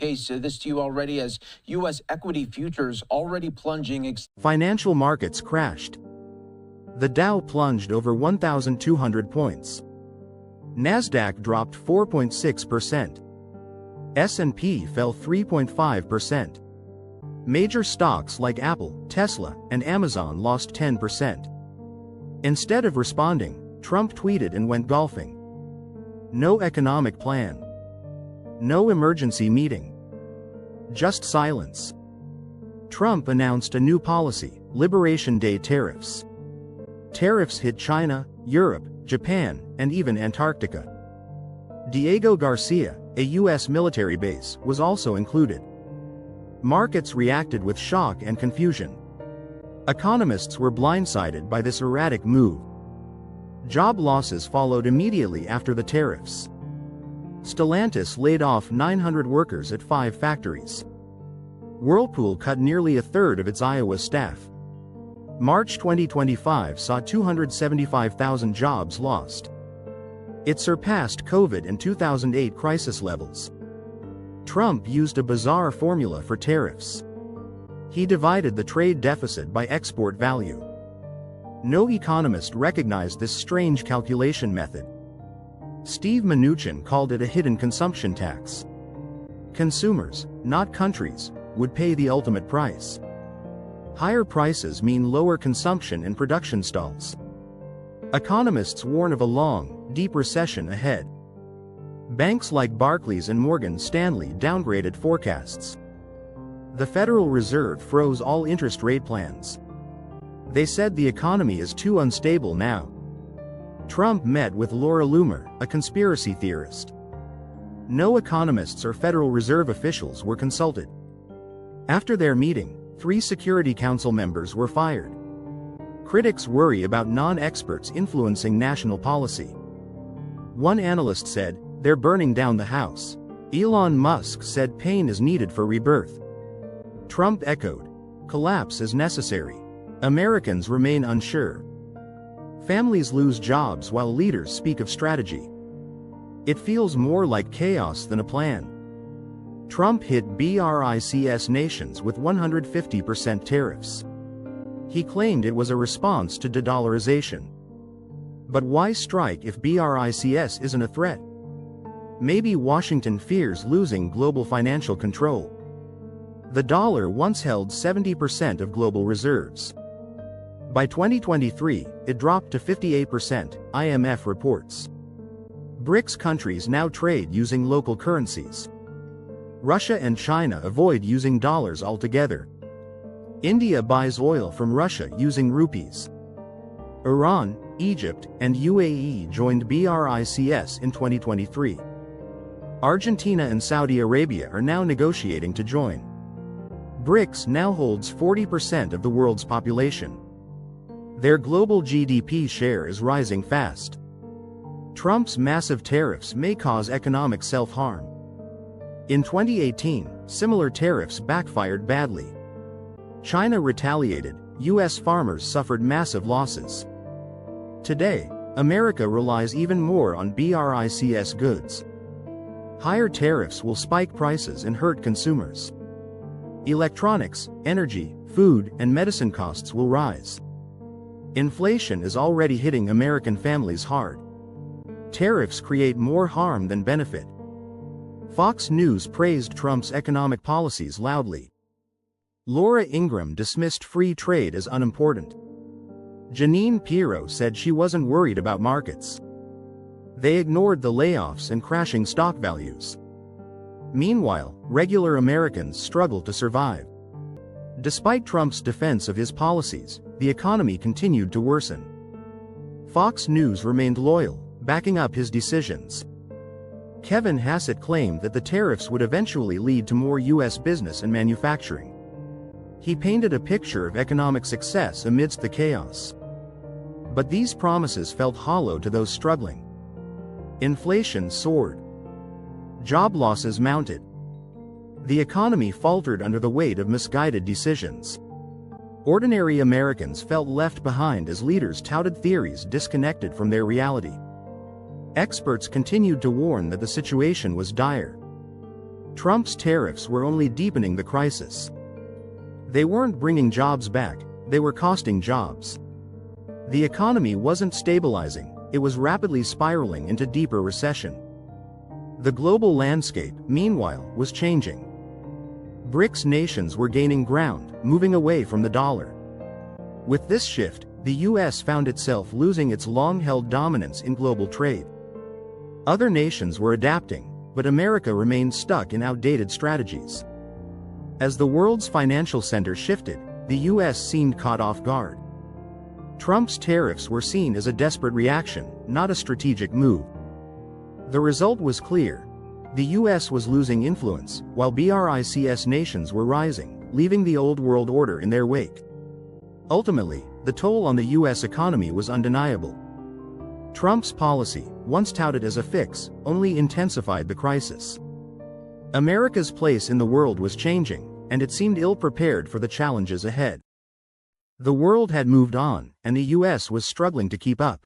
Case this to you already as U.S. equity futures already plunging. Financial markets crashed. The Dow plunged over 1,200 points. Nasdaq dropped 4.6%. S&P fell 3.5%. Major stocks like Apple, Tesla, and Amazon lost 10%. Instead of responding, Trump tweeted and went golfing. No economic plan. No emergency meeting. Just silence. Trump announced a new policy, Liberation Day tariffs. Tariffs hit China, Europe, Japan, and even Antarctica. Diego Garcia, a U.S. military base, was also included. Markets reacted with shock and confusion. Economists were blindsided by this erratic move. Job losses followed immediately after the tariffs. Stellantis laid off 900 workers at 5 factories. Whirlpool cut nearly a third of its Iowa staff. March 2025 saw 275,000 jobs lost. It surpassed COVID and 2008 crisis levels. Trump used a bizarre formula for tariffs. He divided the trade deficit by export value. No economist recognized this strange calculation method. Steve Mnuchin called it a hidden consumption tax. Consumers, not countries, would pay the ultimate price. Higher prices mean lower consumption and production stalls. Economists warn of a long, deep recession ahead. Banks like Barclays and Morgan Stanley downgraded forecasts. The Federal Reserve froze all interest rate plans. They said the economy is too unstable now. Trump met with Laura Loomer, a conspiracy theorist. No economists or Federal Reserve officials were consulted. After their meeting, 3 Security Council members were fired. Critics worry about non-experts influencing national policy. One analyst said, "They're burning down the house." Elon Musk said pain is needed for rebirth. Trump echoed, "Collapse is necessary." Americans remain unsure. Families lose jobs while leaders speak of strategy. It feels more like chaos than a plan. Trump hit BRICS nations with 150% tariffs. He claimed it was a response to de-dollarization. But why strike if BRICS isn't a threat? Maybe Washington fears losing global financial control. The dollar once held 70% of global reserves. By 2023, it dropped to 58%, IMF reports. BRICS countries now trade using local currencies. Russia and China avoid using dollars altogether. India buys oil from Russia using rupees. Iran, Egypt, and UAE joined BRICS in 2023. Argentina and Saudi Arabia are now negotiating to join. BRICS now holds 40% of the world's population. Their global GDP share is rising fast. Trump's massive tariffs may cause economic self-harm. In 2018, similar tariffs backfired badly. China retaliated, U.S. farmers suffered massive losses. Today, America relies even more on BRICS goods. Higher tariffs will spike prices and hurt consumers. Electronics, energy, food, and medicine costs will rise. Inflation is already hitting American families hard. Tariffs create more harm than benefit. Fox News praised Trump's economic policies loudly. Laura Ingraham dismissed free trade as unimportant. Janine Pirro said she wasn't worried about markets. They ignored the layoffs and crashing stock values. Meanwhile, regular Americans struggle to survive. Despite Trump's defense of his policies, the economy continued to worsen. Fox News remained loyal, backing up his decisions. Kevin Hassett claimed that the tariffs would eventually lead to more U.S. business and manufacturing. He painted a picture of economic success amidst the chaos. But these promises felt hollow to those struggling. Inflation soared. Job losses mounted. The economy faltered under the weight of misguided decisions. Ordinary Americans felt left behind as leaders touted theories disconnected from their reality. Experts continued to warn that the situation was dire. Trump's tariffs were only deepening the crisis. They weren't bringing jobs back, they were costing jobs. The economy wasn't stabilizing, it was rapidly spiraling into deeper recession. The global landscape, meanwhile, was changing. BRICS nations were gaining ground, moving away from the dollar. With this shift, the US found itself losing its long-held dominance in global trade. Other nations were adapting, but America remained stuck in outdated strategies. As the world's financial center shifted, the US seemed caught off guard. Trump's tariffs were seen as a desperate reaction, not a strategic move. The result was clear. The US was losing influence, while BRICS nations were rising, leaving the old world order in their wake. Ultimately, the toll on the US economy was undeniable. Trump's policy, once touted as a fix, only intensified the crisis. America's place in the world was changing, and it seemed ill-prepared for the challenges ahead. The world had moved on, and the US was struggling to keep up.